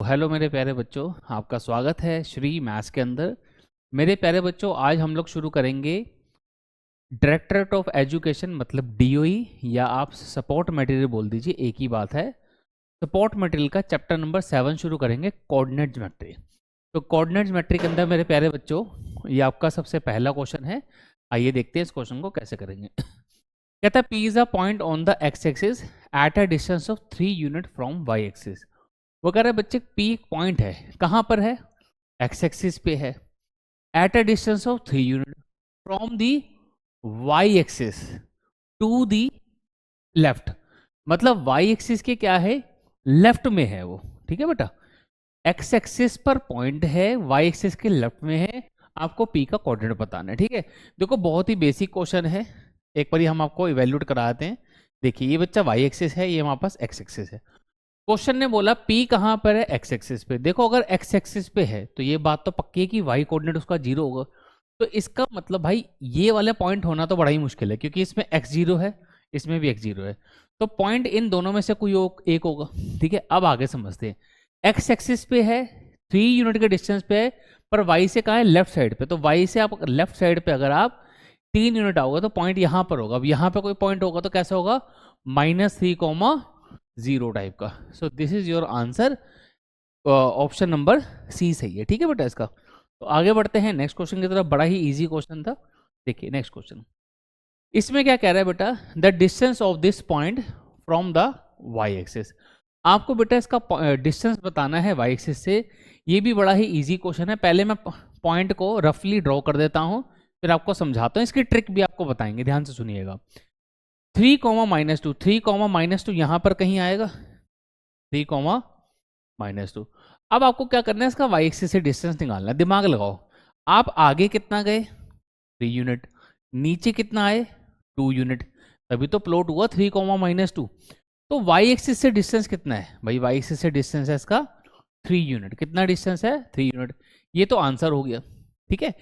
Hello मेरे प्यारे बच्चों, आपका स्वागत है श्री मैथ्स के अंदर। मेरे प्यारे बच्चों, आज हम लोग शुरू करेंगे डायरेक्टरेट ऑफ एजुकेशन मतलब डीओई, या आप सपोर्ट मटेरियल बोल दीजिए, एक ही बात है। सपोर्ट मटेरियल का चैप्टर नंबर 7 शुरू करेंगे, कोऑर्डिनेट ज्योमेट्री। तो कोऑर्डिनेट ज्योमेट्री के अंदर मेरे प्यारे बच्चों, ये आपका सबसे पहला क्वेश्चन है। आइए देखते हैं इस क्वेश्चन को कैसे करेंगे। कहता है P is a point on the x axis at a distance of 3 unit from y axis. वो कह रहे हैं बच्चे पी एक पॉइंट है, कहाँ पर है? एक्स एक्सिस पे है, at a distance of 3 unit from the y axis to the left. मतलब वाई एक्सिस के क्या है, लेफ्ट में है वो। ठीक है बेटा, एक्स एक्सिस पर पॉइंट है, वाई एक्सिस के लेफ्ट में है। आपको पी का कोऑर्डिनेट बताना है। ठीक है, देखो बहुत ही बेसिक क्वेश्चन है, एक बार हम आपको इवेल्यूट कराते हैं। देखिए ये बच्चा वाई एक्सिस है, ये हमारे पास एक्स एक्सिस है। क्वेश्चन ने बोला पी कहां पर है, एक्स एक्सिस पे। देखो अगर एक्स एक्सिस पे है तो ये बात तो पक्की है कि वाई कोऑर्डिनेट उसका 0 होगा। तो इसका मतलब भाई ये वाला पॉइंट होना तो बड़ा ही मुश्किल है, क्योंकि इसमें x0 है, इसमें भी x0 है। तो पॉइंट इन दोनों में से कोई एक होगा। ठीक है, अब आगे समझते हैं। एक्स एक्सिस पे है, 3 यूनिट के डिस्टेंस पे है, पर वाई से कहा है, लेफ्ट साइड पे। तो वाई से आप लेफ्ट साइड पे अगर आप 3 यूनिट आओगे तो पॉइंट यहां पर होगा। अब यहां पे कोई पॉइंट होगा तो कैसा होगा, -3,0 टाइप का। So this is your answer, option number C सही है। ठीक है बेटा, इसका तो आगे बढ़ते हैं नेक्स्ट क्वेश्चन की तरफ। बड़ा ही इजी क्वेश्चन था। देखिए नेक्स्ट क्वेश्चन, इसमें क्या कह रहा है बेटा, the distance of this point from the y axis. आपको बेटा इसका डिस्टेंस बताना है वाई एक्सिस से। ये भी बड़ा ही इजी क्वेश्चन है। पहले मैं पॉइंट को रफली ड्रॉ कर देता हूं, फिर आपको समझाता हूं। इसकी ट्रिक भी आपको बताएंगे, ध्यान से सुनिएगा। 3,-2, 3,-2 यहां पर कहीं आएगा, 3,-2। अब आपको क्या करना है, इसका वाई एक्सिस से डिस्टेंस निकालना है। दिमाग लगाओ, आप आगे कितना गए, 3 यूनिट, नीचे कितना आए, 2 यूनिट, तभी तो प्लॉट हुआ 3,-2। तो वाई एक्सिस से डिस्टेंस कितना है भाई, वाई एक्सिस से डिस्टेंस है इसका 3 यूनिट। कितना डिस्टेंस है, 3 यूनिट। ये तो आंसर हो गया। ठीक है,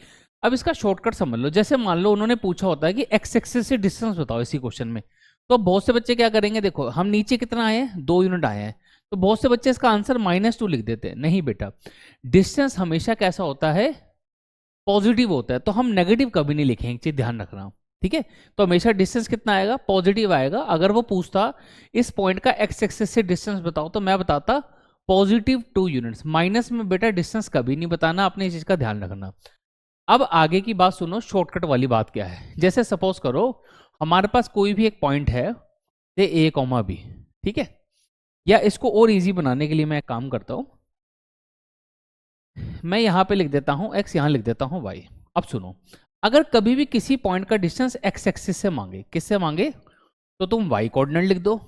अब इसका शॉर्टकट समझ लो। जैसे मान लो उन्होंने पूछा होता है कि एक्स एक्सिस से डिस्टेंस बताओ इसी क्वेश्चन में, तो बहुत से बच्चे क्या करेंगे, देखो हम नीचे कितना आए हैं, 2 यूनिट आए हैं, तो बहुत से बच्चे इसका आंसर -2 लिख देते हैं। नहीं बेटा, डिस्टेंस हमेशा कैसा होता है, पॉजिटिव होता है। तो हम नेगेटिव कभी नहीं लिखेंगे, एक चीज ध्यान रखना। ठीक है, तो हमेशा डिस्टेंस कितना आएगा, पॉजिटिव आएगा। अगर वो पूछता इस पॉइंट का एक्स एक्सिस से डिस्टेंस बताओ, तो मैं बताता +2 यूनिट्स। माइनस में बेटा डिस्टेंस कभी नहीं बताना, आपने इस चीज का ध्यान रखना। अब आगे की बात सुनो, शॉर्टकट वाली बात क्या है। जैसे सपोज करो हमारे पास कोई भी एक पॉइंट है, ए कॉमा बी। ठीक है, या इसको और इजी बनाने के लिए मैं एक काम करता हूं, मैं यहां पे लिख देता हूं x, यहां लिख देता हूं y। अब सुनो, अगर कभी भी किसी पॉइंट का डिस्टेंस x एक्सिस से मांगे, किससे मांगे, तो तुम y कोऑर्डिनेट लिख दो,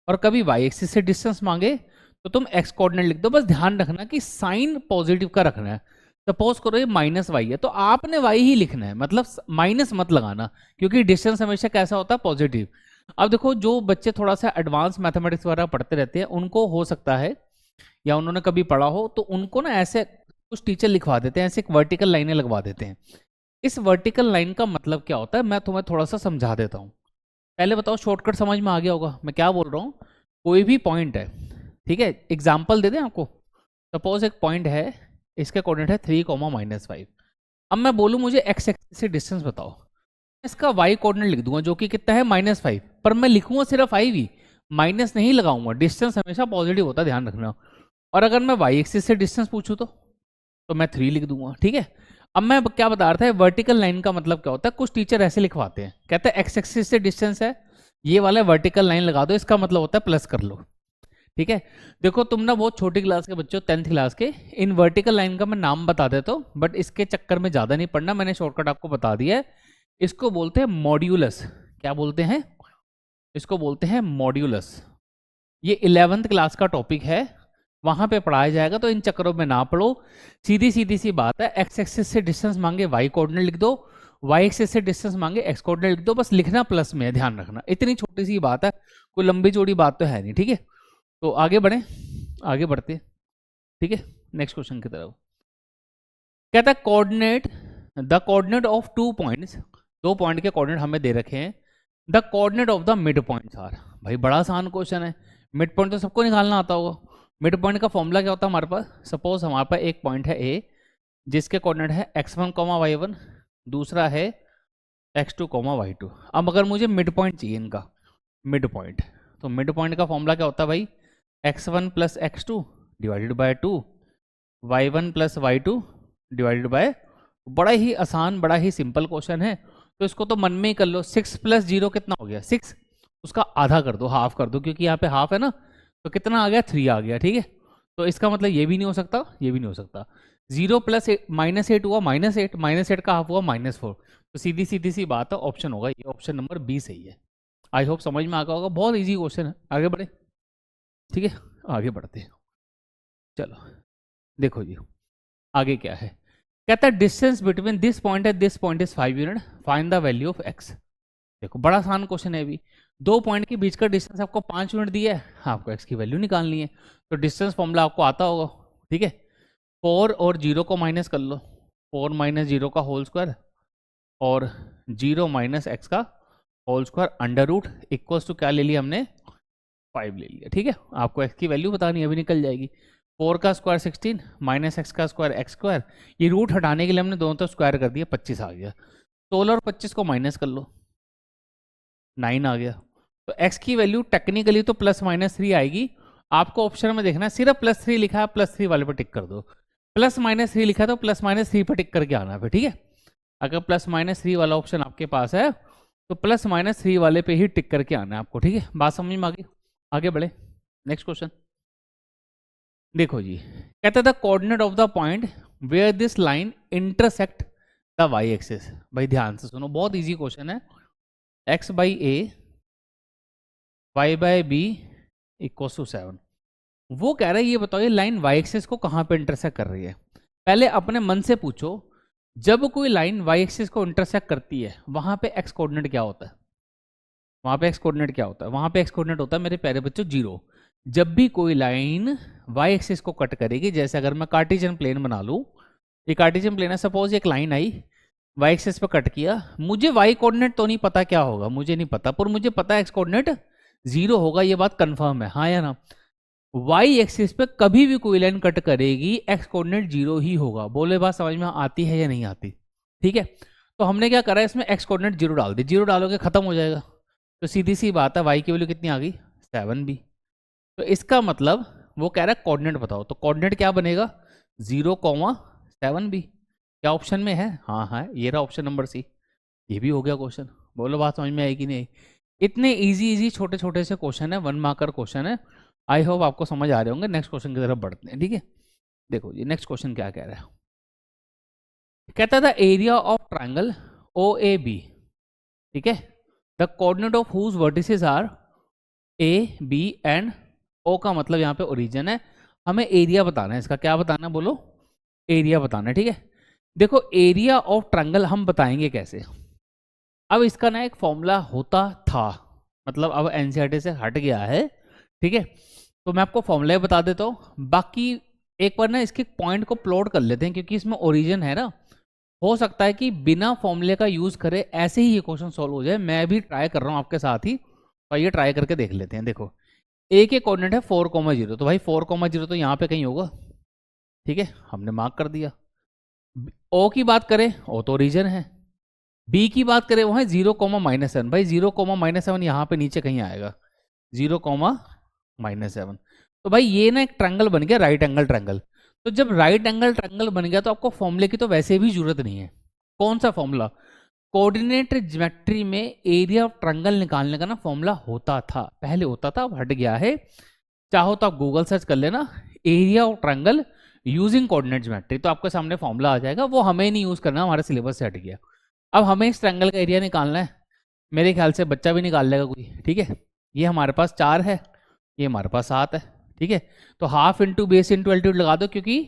और कभी y एक्सिस से डिस्टेंस मांगे तो तुम x कोऑर्डिनेट लिख दो। बस ध्यान रखना कि साइन पॉजिटिव का रखना है। सपोज करो ये -y है, तो आपने y ही लिखना है, मतलब माइनस मत लगाना, क्योंकि डिस्टेंस हमेशा कैसा होता है, पॉजिटिव। अब देखो जो बच्चे थोड़ा सा एडवांस मैथमेटिक्स वगैरह पढ़ते रहते हैं, उनको हो सकता है, या उन्होंने कभी पढ़ा हो, तो उनको ना ऐसे कुछ टीचर लिखवा देते हैं, ऐसे एक वर्टिकल लाइनें लगवा देते हैं। इस वर्टिकल लाइन का मतलब क्या होता है, मैं तुम्हें थोड़ा सा समझा देता हूँ। पहले बताओ, शॉर्टकट समझ में आ गया होगा मैं क्या बोल रहा हूँ। कोई भी पॉइंट है, ठीक है, एग्जाम्पल दे दें आपको। सपोज एक पॉइंट है, इसके कोऑर्डिनेट है 3,-5। अब मैं बोलूँ मुझे एक्स एक्सिस से डिस्टेंस बताओ, इसका वाई कोऑर्डिनेट लिख दूंगा जो कि कितना है, -5। पर मैं लिखूंगा सिर्फ 5 ही, माइनस नहीं लगाऊंगा। डिस्टेंस हमेशा पॉजिटिव होता है, ध्यान रखना। और अगर मैं वाई एक्सिस से डिस्टेंस पूछूं तो मैं 3 लिख दूंगा। ठीक है, अब मैं क्या बता रहा था, वर्टिकल लाइन का मतलब क्या होता है। कुछ टीचर ऐसे लिखवाते हैं, कहते हैं एक्स एक्सिस से डिस्टेंस है, ये वाला वर्टिकल लाइन लगा दो, इसका मतलब होता है प्लस कर लो। ठीक है, देखो तुम ना बहुत छोटी क्लास के बच्चों, 10th क्लास के, इन वर्टिकल लाइन का मैं नाम बता देता हूँ, बट इसके चक्कर में ज्यादा नहीं पढ़ना, मैंने शॉर्टकट आपको बता दिया है। इसको बोलते हैं मॉड्यूलस। क्या बोलते हैं, इसको बोलते हैं मॉड्यूलस। ये 11th क्लास का टॉपिक है, वहां पे पढ़ाया जाएगा, तो इन चक्करों में ना पढ़ो। सीधी सीधी सी बात है, एक्स एक्सिस से डिस्टेंस मांगे वाई कोऑर्डिनेट लिख दो, वाई एक्सिस से डिस्टेंस मांगे एक्स कोऑर्डिनेट लिख दो, बस लिखना प्लस में है, ध्यान रखना। इतनी छोटी सी बात है, कोई लंबी चौड़ी बात तो है नहीं। ठीक है, तो आगे बढ़े, आगे बढ़ते। ठीक है, नेक्स्ट क्वेश्चन की तरफ। कहता है coordinate, the coordinate of 2 points, 2 point के कोऑर्डिनेट हमें दे रखे हैं। The coordinate of the mid points are, भाई बड़ा आसान क्वेश्चन है, मिड पॉइंट तो सबको निकालना आता होगा। मिड पॉइंट का फॉर्मूला क्या होता है हमारे पास? सपोज हमारे पास एक पॉइंट है ए जिसके कोऑर्डिनेट है x1 y1, दूसरा है x2 y2। अब अगर मुझे मिड पॉइंट चाहिए इनका, मिड पॉइंट, तो मिड पॉइंट का फॉर्मूला क्या होता है भाई? x1 plus x2 divided by 2, y1 plus y2 divided by, बड़ा ही आसान, बड़ा ही सिंपल क्वेश्चन है। तो इसको तो मन में ही कर लो। 6 प्लस 0 कितना हो गया? 6, उसका आधा कर दो, हाफ कर दो, क्योंकि यहाँ पे हाफ है ना, तो कितना आ गया? 3 आ गया, ठीक है। तो इसका मतलब ये भी नहीं हो सकता, ये भी नहीं हो सकता। 0 प्लस -8 हुआ -8, -8 का हाफ हुआ -4। तो सीधी सीधी सी बात है, ऑप्शन होगा ये, ऑप्शन नंबर बी सही है। आई होप समझ में आ गया होगा, बहुत ईजी क्वेश्चन है। आगे बढ़े, ठीक है, आगे बढ़ते हैं। चलो देखो जी, आगे क्या है, कहता है distance between this point and this point is 5 unit, find the value of x. देखो बड़ा आसान क्वेश्चन है। अभी दो पॉइंट के बीच का डिस्टेंस आपको 5 यूनिट दिया है, आपको एक्स की वैल्यू निकालनी है। तो डिस्टेंस फॉर्मूला आपको आता होगा, ठीक है। 4 और 0 को माइनस कर लो, 4 माइनस 0 का होल स्क्वायर और 0 माइनस एक्स का whole square under root equals to क्या ले लिया हमने? 5 ले लिया, ठीक है। आपको एक्स की वैल्यू बतानी है, अभी निकल जाएगी। 4 का स्क्वायर 16 माइनस एक्स का स्क्वायर एक्स स्क्वायर, ये रूट हटाने के लिए हमने दोनों तरफ स्क्वायर कर दिया, 25 आ गया। 16 और 25 को माइनस कर लो, 9 आ गया। तो x की वैल्यू टेक्निकली तो +-3 आएगी। आपको ऑप्शन में देखना है, सिर्फ +3 लिखा है, +3 वाले पर टिक कर दो। +-3 लिखा है तो +-3 पर टिक करके आना है, ठीक है। अगर +-3 वाला ऑप्शन आपके पास है तो +-3 वाले पे ही टिक करके आना है आपको, ठीक है। बात समझ में आ गई? आगे बढ़े, नेक्स्ट क्वेश्चन देखो जी। कहता था coordinate of the point where this line intersect the y axis. भाई ध्यान से सुनो, बहुत इजी क्वेश्चन है। x by A y by B equal to 7। वो कह रहा है ये बताओ ये लाइन y एक्सिस को कहाँ पे इंटरसेक्ट कर रही है। पहले अपने मन से पूछो, जब कोई लाइन y एक्सिस को इंटरसेक्ट करती है वहां पे x कोऑर्डिनेट क्या होता है? वहां पे x कोऑर्डिनेट क्या होता है? वहां पे x कोऑर्डिनेट होता है मेरे प्यारे बच्चों 0। जब भी कोई लाइन y एक्सिस को कट करेगी, जैसे अगर मैं कार्टेशियन प्लेन बना लूं, ये कार्टेशियन प्लेन है, सपोज एक लाइन आई y एक्सिस पे कट किया, मुझे y कोऑर्डिनेट तो नहीं पता क्या होगा, मुझे नहीं पता, पर मुझे पता है x कोऑर्डिनेट 0 होगा, ये बात कंफर्म है, हाँ या ना। y एक्सिस पे कभी भी कोई लाइन कट करेगी x कोऑर्डिनेट 0 ही होगा। बोले बात समझ में आती है या नहीं आती? ठीक है, तो हमने क्या करा है, इसमें x कोऑर्डिनेट 0 डाल दी, 0 डालोगे खत्म हो जाएगा। तो सीधी सी बात है, y की वैल्यू कितनी आ गई? 7b। तो इसका मतलब वो कह रहा है कोऑर्डिनेट बताओ, तो कोऑर्डिनेट क्या बनेगा? 0,7b। क्या ऑप्शन में है? हाँ हाँ, ये रहा ऑप्शन नंबर सी। ये भी हो गया क्वेश्चन। बोलो बात समझ में आएगी नहीं? इतने इजी इजी छोटे छोटे से क्वेश्चन है, 1 मार्कर क्वेश्चन है। आई होप आपको समझ आ रहे होंगे। नेक्स्ट क्वेश्चन की तरफ बढ़ते हैं, ठीक है। देखो ये नेक्स्ट क्वेश्चन क्या कह रहा है। कहता था area of triangle O A B, ठीक है, the coordinate of whose vertices are A B and O, का मतलब यहाँ पे ओरिजिन है। हमें एरिया बताना है इसका। क्या बताना है बोलो? एरिया बताना है, ठीक है। देखो एरिया ऑफ ट्रायंगल हम बताएंगे कैसे। अब इसका ना एक फॉर्मूला होता था, मतलब अब एनसीईआरटी से हट गया है, ठीक है। तो मैं आपको फॉर्मूला ही बता देता हूँ, बाकी एक बार ना इसके पॉइंट को प्लॉट कर लेते हैं, क्योंकि इसमें ओरिजिन है ना। हो सकता है कि बिना फॉर्मूले का यूज करे ऐसे ही ये क्वेश्चन सॉल्व हो जाए। मैं भी ट्राई कर रहा हूँ आपके साथ ही, तो ये ट्राई करके देख लेते हैं। देखो ए के कोऑर्डिनेट है 4,0, तो भाई 4,0 तो यहाँ पे कहीं होगा, ठीक है, हमने मार्क कर दिया। ओ की बात करें, ओ तो रीजन है। बी की बात करें वो है 0,-7, भाई 0,-7 यहाँ पे नीचे कहीं आएगा, 0,-7। तो भाई ये ना एक ट्रायंगल बन गया, राइट एंगल ट्रायंगल। तो जब राइट एंगल ट्रायंगल बन गया तो आपको फॉर्मूले की तो वैसे भी जरूरत नहीं है। कौन सा फॉर्मूला? कोऑर्डिनेट ज्योमेट्री में एरिया ऑफ ट्रायंगल निकालने का ना फॉर्मूला होता था, पहले होता था, अब हट गया है। चाहो तो आप गूगल सर्च कर लेना area of triangle using coordinate geometry, तो आपके सामने फॉर्मूला आ जाएगा। वो हमें नहीं यूज करना, हमारे सिलेबस से हट गया। अब हमें इस ट्रायंगल का एरिया निकालना है, मेरे ख्याल से बच्चा भी निकाल लेगा कोई, ठीक है। ये हमारे पास 4 है, ये हमारे पास 7 है, ठीक है। तो half into base into altitude लगा दो, क्योंकि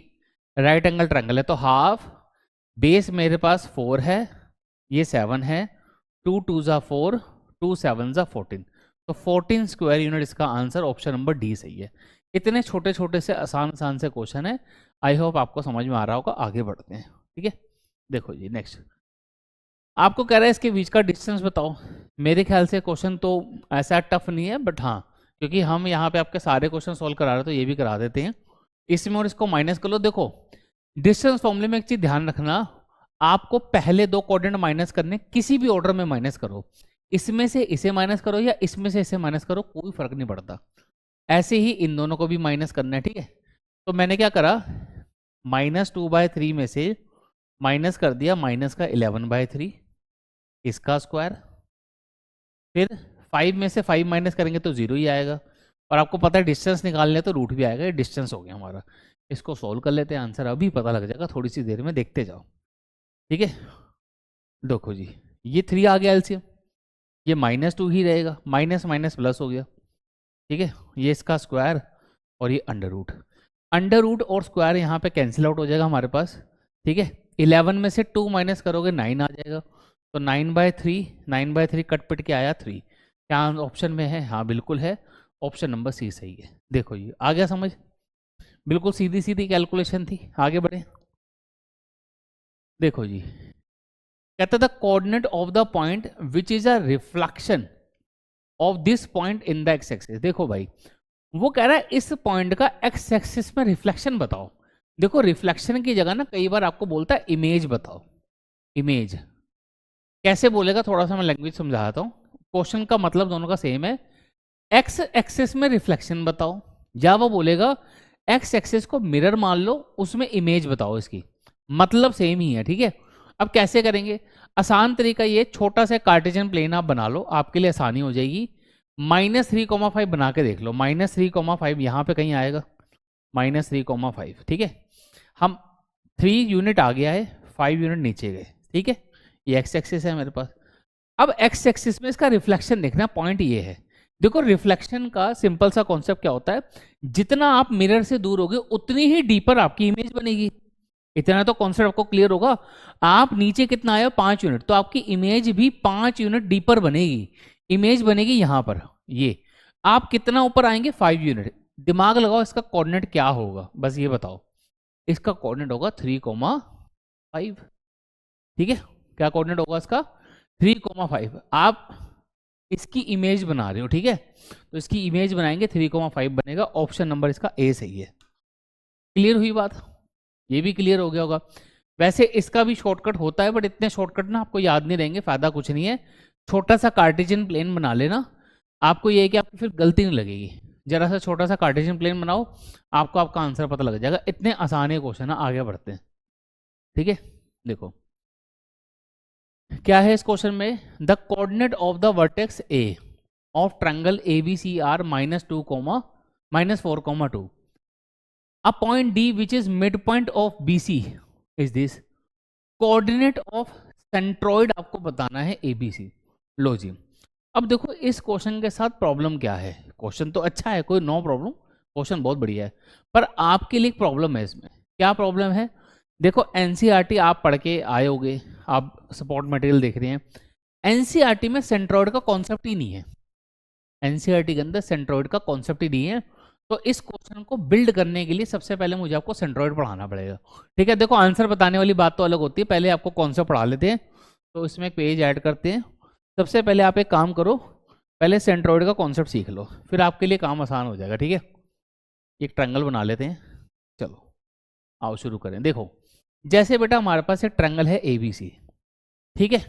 राइट एंगल ट्रायंगल है। तो हाफ बेस मेरे पास 4 है, ये 7 है, 2 2 ज़ा 4, 2 7 ज़ा 14, तो 14 स्क्वायर यूनिट इसका आंसर ऑप्शन नंबर डी सही है। इतने छोटे छोटे से आसान आसान से क्वेश्चन है। आई होप आपको समझ में आ रहा होगा। आगे बढ़ते हैं, ठीक है। देखो जी नेक्स्ट आपको कह रहा है इसके बीच का डिस्टेंस बताओ। मेरे ख्याल से क्वेश्चन तो ऐसा टफ नहीं है, बट हाँ क्योंकि हम यहाँ पे आपके सारे क्वेश्चन सॉल्व करा रहे हैं तो ये भी करा देते हैं। इसमें और इसको माइनस कर लो। देखो डिस्टेंस फॉर्मूले में एक चीज ध्यान रखना, आपको पहले दो कोऑर्डिनेट माइनस करने, किसी भी ऑर्डर में माइनस करो, इसमें से इसे माइनस करो या इसमें से इसे माइनस करो, कोई फर्क नहीं पड़ता। ऐसे ही इन दोनों को भी माइनस करना है, ठीक है। तो मैंने क्या करा, -2/3 में से माइनस कर दिया माइनस का 11/3, इसका स्क्वायर, फिर 5 में से 5 माइनस करेंगे तो 0 ही आएगा, और आपको पता है डिस्टेंस निकालने तो रूट भी आएगा, ये डिस्टेंस हो गया हमारा। इसको सोल्व कर लेते हैं, आंसर अभी पता लग जाएगा, थोड़ी सी देर में देखते जाओ, ठीक है। देखो जी, ये 3 आ गया एलसीएम, ये -2 ही रहेगा, माइनस माइनस प्लस हो गया, ठीक है। ये इसका स्क्वायर और ये अंडर रूट और स्क्वायर यहाँ पे कैंसिल आउट हो जाएगा हमारे पास, ठीक है। 11 में से 2 माइनस करोगे 9 आ जाएगा, तो 9/3 कट पिट के आया 3। क्या ऑप्शन में है? हाँ बिल्कुल है, ऑप्शन नंबर सी सही है। देखो ये आ गया समझ, बिल्कुल सीधी सीधी कैलकुलेशन थी। आगे बढ़े, देखो जी, कहता था coordinate of the point which is a reflection of this point in the x axis. देखो भाई, वो कह रहा है इस पॉइंट का एक्स एक्सिस में रिफ्लेक्शन बताओ। देखो रिफ्लेक्शन की जगह ना कई बार आपको बोलता है इमेज बताओ। इमेज कैसे बोलेगा, थोड़ा सा मैं लैंग्वेज समझाता हूँ। क्वेश्चन का मतलब दोनों का सेम है, एक्स एक्सिस में रिफ्लेक्शन बताओ, या वो बोलेगा एक्स एक्सिस को मिरर मान लो, उसमें इमेज बताओ। इसकी मतलब सेम ही है, ठीक है। अब कैसे करेंगे, आसान तरीका ये, छोटा सा कार्टेशियन प्लेन आप बना लो, आपके लिए आसानी हो जाएगी। -3,5 बना के देख लो, -3,5 यहाँ पे कहीं आएगा, -3,5, ठीक है। हम 3 यूनिट आ गया है, 5 यूनिट नीचे गए, ठीक है। ये एक्स एक्सिस है मेरे पास। अब एक्स एक्सिस में इसका रिफ्लेक्शन देखना, पॉइंट ये है। देखो रिफ्लेक्शन का सिंपल सा कॉन्सेप्ट क्या होता है, जितना आप मिरर से दूर होगे उतनी ही डीपर आपकी इमेज बनेगी। इतना तो कॉन्सेप्ट आपको क्लियर होगा। आप नीचे कितना आए हो, 5 यूनिट, तो आपकी इमेज भी 5 यूनिट डीपर बनेगी। इमेज बनेगी यहाँ पर, ये आप कितना ऊपर आएंगे, 5 यूनिट। दिमाग लगाओ, इसका कोऑर्डिनेट क्या होगा, बस ये बताओ। इसका कोऑर्डिनेट होगा 3,5, ठीक है। क्या कोऑर्डिनेट होगा इसका, 3,5। आप इसकी इमेज बना रहे हो, ठीक है, तो इसकी इमेज बनाएंगे 3,5 बनेगा। ऑप्शन नंबर इसका ए सही है। क्लियर हुई बात, ये भी क्लियर हो गया होगा। वैसे इसका भी शॉर्टकट होता है, बट इतने शॉर्टकट ना आपको याद नहीं रहेंगे, फायदा कुछ नहीं है। छोटा सा कार्टेशियन प्लेन बना लेना, आपको ये है कि आपको फिर गलती नहीं लगेगी। जरा सा छोटा सा कार्टेशियन प्लेन बनाओ, आपको आपका आंसर पता लग जाएगा। इतने आसान है क्वेश्चन है, आगे बढ़ते हैं, ठीक है। देखो क्या है इस क्वेश्चन में, the coordinate of the vertex A of triangle ABC are -2, -4, 2. A point D which is midpoint of BC is this. Coordinate of centroid आपको बताना है ABC। लो जी, अब देखो इस क्वेश्चन के साथ प्रॉब्लम क्या है। क्वेश्चन तो अच्छा है, कोई नो प्रॉब्लम, क्वेश्चन बहुत बढ़िया है, पर आपके लिए एक प्रॉब्लम है इसमें। क्या प्रॉब्लम है, देखो एनसीईआरटी आप पढ़ के आए होगे, आप सपोर्ट मटेरियल देख रहे हैं, एनसीईआरटी में सेंट्रॉइड का कॉन्सेप्ट ही नहीं है। एनसीईआरटी के अंदर सेंट्रॉइड का कॉन्सेप्ट ही नहीं है। तो इस क्वेश्चन को बिल्ड करने के लिए सबसे पहले मुझे आपको सेंट्रॉइड पढ़ाना पड़ेगा, ठीक है। देखो आंसर बताने वाली बात तो अलग होती है, पहले आपको कॉन्सेप्ट पढ़ा लेते हैं। तो इसमें एक पेज ऐड करते हैं। सबसे पहले आप एक काम करो, पहले सेंट्रॉइड का कॉन्सेप्ट सीख लो, फिर आपके लिए काम आसान हो जाएगा, ठीक है। एक ट्रायंगल बना लेते हैं, चलो आओ शुरू करें। देखो जैसे बेटा हमारे पास एक ट्रायंगल है ABC, ठीक है।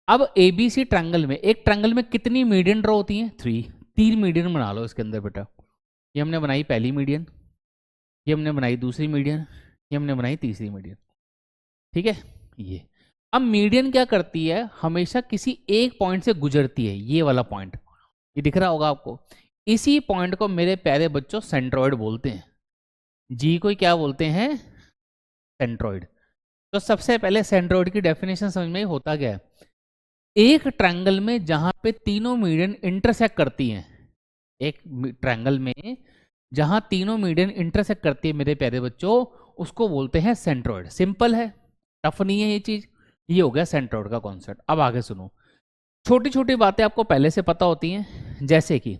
अब ABC ट्रायंगल में, एक ट्रायंगल में कितनी मीडियन ड्रॉ होती हैं, 3 मीडियन बना लो इसके अंदर बेटा। ये हमने बनाई पहली मीडियन, ये हमने बनाई दूसरी मीडियन, ये हमने बनाई तीसरी मीडियन, ठीक है। ये अब मीडियन क्या करती है, हमेशा किसी एक पॉइंट से गुजरती है। ये वाला पॉइंट ये दिख रहा होगा आपको, इसी पॉइंट को मेरे प्यारे बच्चों सेंट्रॉइड बोलते हैं। जी को क्या बोलते हैं, सेंट्रॉइड। तो सबसे पहले सेंट्रॉइड की डेफिनेशन समझ में होता क्या है, एक ट्रायंगल में जहां पे तीनों मीडियन इंटरसेक्ट करती हैं, एक ट्रायंगल में जहां तीनों मीडियन इंटरसेक्ट करती है मेरे प्यारे बच्चों, उसको बोलते हैं सेंट्रॉइड। सिंपल है, टफ नहीं है ये चीज। ये हो गया सेंट्रॉइड का कॉन्सेप्ट। अब आगे सुनो, छोटी छोटी बातें आपको पहले से पता होती हैं, जैसे कि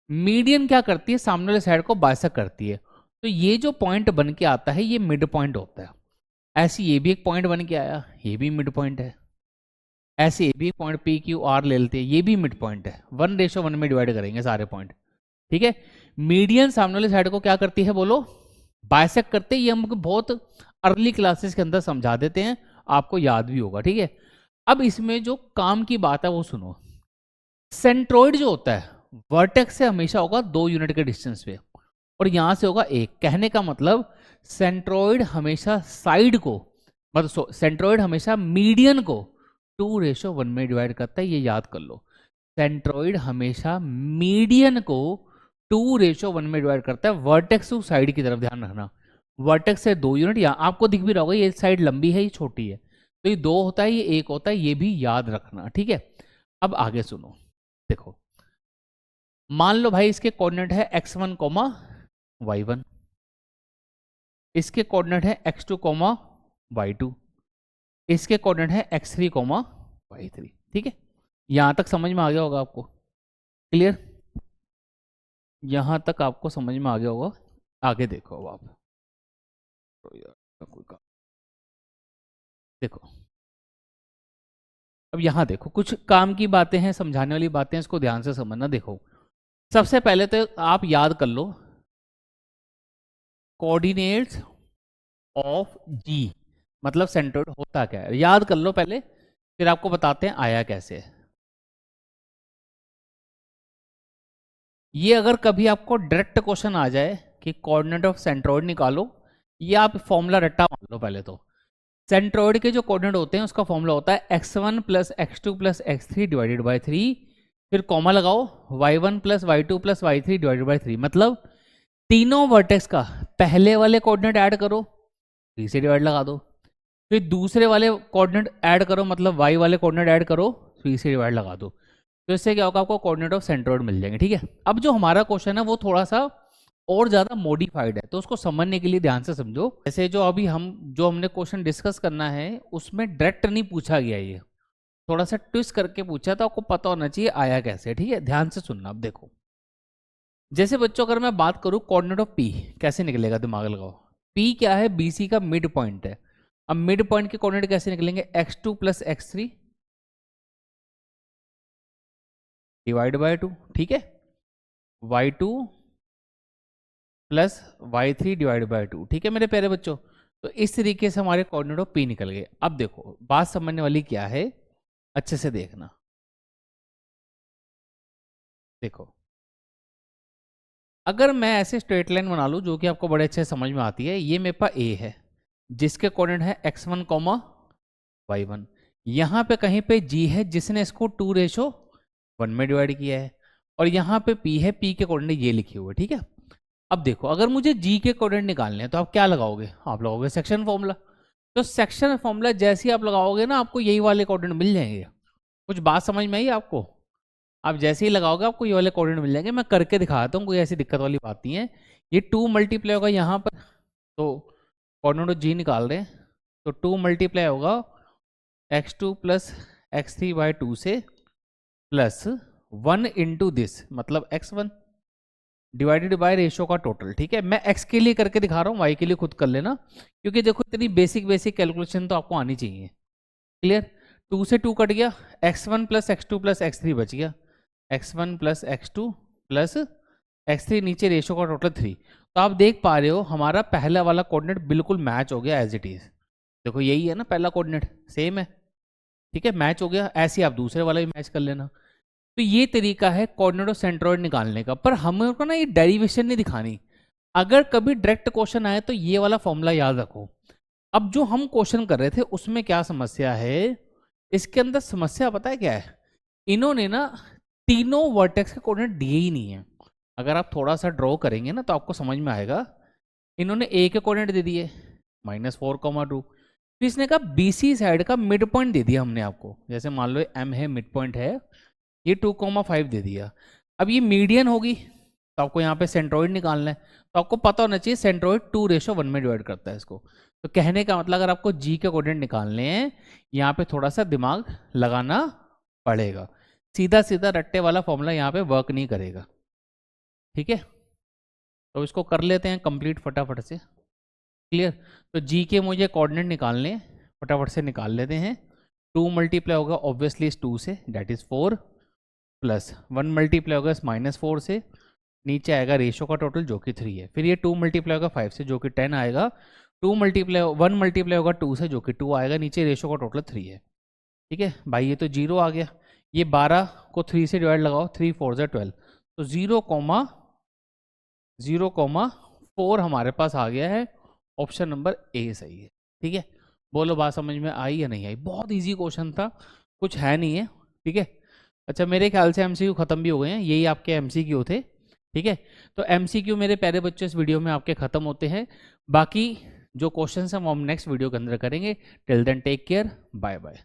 मीडियन क्या करती है, सामने वाले साइड को बाइसेक्ट करती है। तो ये जो पॉइंट बन के आता है ये मिड पॉइंट होता है। ऐसे ये भी एक पॉइंट बन के आया, ये भी मिड पॉइंट है। ऐसे ये भी एक पॉइंट PQR ले लेते हैं, ये भी मिड पॉइंट है। 1:1 में डिवाइड करेंगे सारे पॉइंट, ठीक है। मीडियन सामने वाली साइड को क्या करती है बोलो, बाइसेक्ट करते हैं। ये हमको बहुत अर्ली क्लासेस के अंदर समझा देते हैं, आपको याद भी होगा, ठीक है। अब इसमें जो काम की बात है वो सुनो। सेंट्रोइड जो होता है वर्टेक्स से हमेशा होगा 2 यूनिट के डिस्टेंस पे, और यहां से होगा 1। कहने का मतलब सेंट्रोइड हमेशा साइड को, मतलब सेंट्रोइड हमेशा मीडियन को 2:1 में डिवाइड करता है, ये याद कर लो। सेंट्रोइड हमेशा मीडियन को 2:1 में डिवाइड करता है, वर्टेक्स टू साइड की तरफ ध्यान रखना। वर्टेक्स से 2 यूनिट, यहाँ आपको दिख भी रहा होगा ये साइड लंबी है ये छोटी है, तो ये 2 होता है ये 1 होता है, ये भी याद रखना, ठीक है। अब आगे सुनो, देखो मान लो भाई इसके कोऑर्डिनेट है x1 y1, इसके कोऑर्डिनेट है x2 y2, इसके कोऑर्डिनेट है x3 y3, ठीक है। यहां तक समझ में आ गया होगा आपको, क्लियर? यहां तक आपको समझ में आ गया होगा। आगे देखो अब आप, तो यार कोई काम, देखो अब यहां देखो कुछ काम की बातें हैं, समझाने वाली बातें हैं, इसको ध्यान से समझना। देखो सबसे पहले तो आप याद कर लो कोऑर्डिनेट्स ऑफ जी, मतलब सेंट्रोइड होता क्या है, याद कर लो पहले, फिर आपको बताते हैं आया कैसे। ये अगर कभी आपको डायरेक्ट क्वेश्चन आ जाए कि कोऑर्डिनेट ऑफ सेंट्रोइड निकालो, ये आप फॉर्मूला रट्टा मान लो पहले तो। सेंट्रोइड के जो कोऑर्डिनेट होते हैं उसका फॉर्मूला होता है x1 plus x2 plus x3 divided by 3, फिर कॉमा लगाओ y1 plus y2 plus y3 divided by 3, मतलब तीनों वर्टेक्स का पहले वाले कोऑर्डिनेट ऐड करो, 3 से डिवाइड लगा दो, फिर दूसरे वाले कोऑर्डिनेट ऐड करो, मतलब y वाले कोऑर्डिनेट ऐड करो, 3 से डिवाइड लगा दो, तो इससे क्या होगा आपको कोऑर्डिनेट ऑफ सेंट्रोइड मिल जाएंगे, ठीक है। अब जो हमारा क्वेश्चन है वो थोड़ा सा और ज़्यादा मॉडिफाइड है, तो उसको समझने के लिए ध्यान से समझो। जैसे जो अभी हमने क्वेश्चन डिस्कस करना है उसमें डायरेक्ट नहीं पूछा गया, ये थोड़ा सा ट्विस्ट करके पूछा, तो आपको पता होना चाहिए आया कैसे, ठीक है। ध्यान से सुनना। अब देखो जैसे बच्चों अगर मैं बात करूं कोऑर्डिनेट ऑफ पी कैसे निकलेगा, दिमाग लगाओ। पी क्या है, बीसी का मिड पॉइंट है। अब मिड पॉइंट के कोऑर्डिनेट कैसे निकलेंगे, x2 plus x3 divide by 2, ठीक है, y2 plus y3 divide by 2, ठीक है मेरे प्यारे बच्चों। तो इस तरीके से हमारे कोऑर्डिनेट ऑफ पी निकल गए। अब देखो बात समझने वाली क्या है, अच्छे से देखना। देखो अगर मैं ऐसे स्ट्रेट लाइन बना लूँ जो कि आपको बड़े अच्छे समझ में आती है, ये मेरे पास ए है जिसके कोऑर्डिनेट है x1 y1, यहाँ पे कहीं पे g है जिसने इसको 2:1 में डिवाइड किया है, और यहाँ पे p है, p के कोऑर्डिनेट ये लिखे हुए, ठीक है। अब देखो अगर मुझे g के कोऑर्डिनेट निकालने हैं तो आप क्या लगाओगे, आप लगाओगे सेक्शन फॉर्मूला। तो सेक्शन फॉर्मूला जैसे ही आप लगाओगे ना आपको यही वाले कोऑर्डिनेट मिल जाएंगे। कुछ बात समझ में आई आपको? आप जैसे ही लगाओगे आपको ये वाले कोऑर्डिनेट मिल जाएंगे। मैं करके दिखाता हूँ, कोई ऐसी दिक्कत वाली बात नहीं है। ये 2 मल्टीप्लाई होगा यहाँ पर, तो कोऑर्डिनेट जी निकाल रहे हैं, तो 2 मल्टीप्लाई होगा x2 प्लस x3 बाई 2 से, प्लस 1 इंटू दिस मतलब x1 डिवाइडेड बाय रेशियो का टोटल, ठीक है। मैं x के लिए करके दिखा रहा हूँ, y के लिए खुद कर लेना, क्योंकि देखो इतनी बेसिक कैलकुलेशन तो आपको आनी चाहिए। क्लियर? 2 से 2 कट गया, x1 plus x2 plus x3 बच गया, x1 plus x2 plus x3, नीचे रेशियो का टोटल 3। तो आप देख पा रहे हो हमारा पहला वाला कोऑर्डिनेट बिल्कुल मैच हो गया एज इट इज। देखो यही है ना पहला कोऑर्डिनेट, सेम है, ठीक है, मैच हो गया। ऐसे ही आप दूसरे वाला भी मैच कर लेना। तो ये तरीका है कोऑर्डिनेट ऑफ सेंट्रोइड निकालने का, पर हमें को ना ये डेरिवेशन नहीं दिखानी। अगर कभी डायरेक्ट क्वेश्चन आए तो ये वाला फॉर्मूला याद रखो। अब जो हम क्वेश्चन कर रहे थे उसमें क्या समस्या है, इसके अंदर समस्या पता है क्या है, इन्होंने ना तीनों वर्टेक्स के कोऑर्डिनेट दिए ही नहीं है। अगर आप थोड़ा सा ड्रॉ करेंगे ना तो आपको समझ में आएगा। इन्होंने ए के कोऑर्डिनेट दे दिए -4,2, फिर इसने कहा बीसी साइड का मिड पॉइंट दे दिया हमने आपको, जैसे मान लो एम है, मिड पॉइंट है, ये 2,5 दे दिया। अब ये मीडियन होगी तो आपको यहाँ पे सेंट्रोइड निकालना है, तो आपको पता होना चाहिए सेंट्रोइड 2:1 में डिवाइड करता है इसको। तो कहने का मतलब अगर आपको जी के कोऑर्डिनेट निकालने हैं, यहाँ पे थोड़ा सा दिमाग लगाना पड़ेगा। सीधा सीधा रट्टे वाला फॉर्मूला यहाँ पे वर्क नहीं करेगा, ठीक है। तो इसको कर लेते हैं कंप्लीट फटाफट से। क्लियर? तो जी के मुझे कोऑर्डिनेट निकालने हैं, फटाफट से निकाल लेते हैं। 2 मल्टीप्लाई होगा ऑब्वियसली इस 2 से, डेट इज 4, प्लस 1 मल्टीप्लाई होगा इस -4 से, नीचे आएगा रेशो का टोटल जो कि 3 है, फिर ये 2 मल्टीप्लाई होगा 5 से जो कि 10 आएगा, 1 मल्टीप्लाई होगा 2 से जो कि 2 आएगा, नीचे रेशो का टोटल 3 है। ठीक है भाई, ये तो 0 आ गया। ये 12 को 3 से डिवाइड लगाओ, 3 4 जा 12, तो 0,4 हमारे पास आ गया है। ऑप्शन नंबर ए सही है। ठीक है, बोलो बात समझ में आई या नहीं आई? बहुत इजी क्वेश्चन था, कुछ है नहीं है। ठीक है, अच्छा मेरे ख्याल से एमसीक्यू खत्म भी हो गए हैं, यही आपके एमसीक्यू थे। ठीक है, तो एमसीक्यू मेरे प्यारे बच्चों इस वीडियो में आपके खत्म होते हैं। बाकी जो क्वेश्चन हैं वो हम नेक्स्ट वीडियो के अंदर करेंगे। Till then take care, bye bye.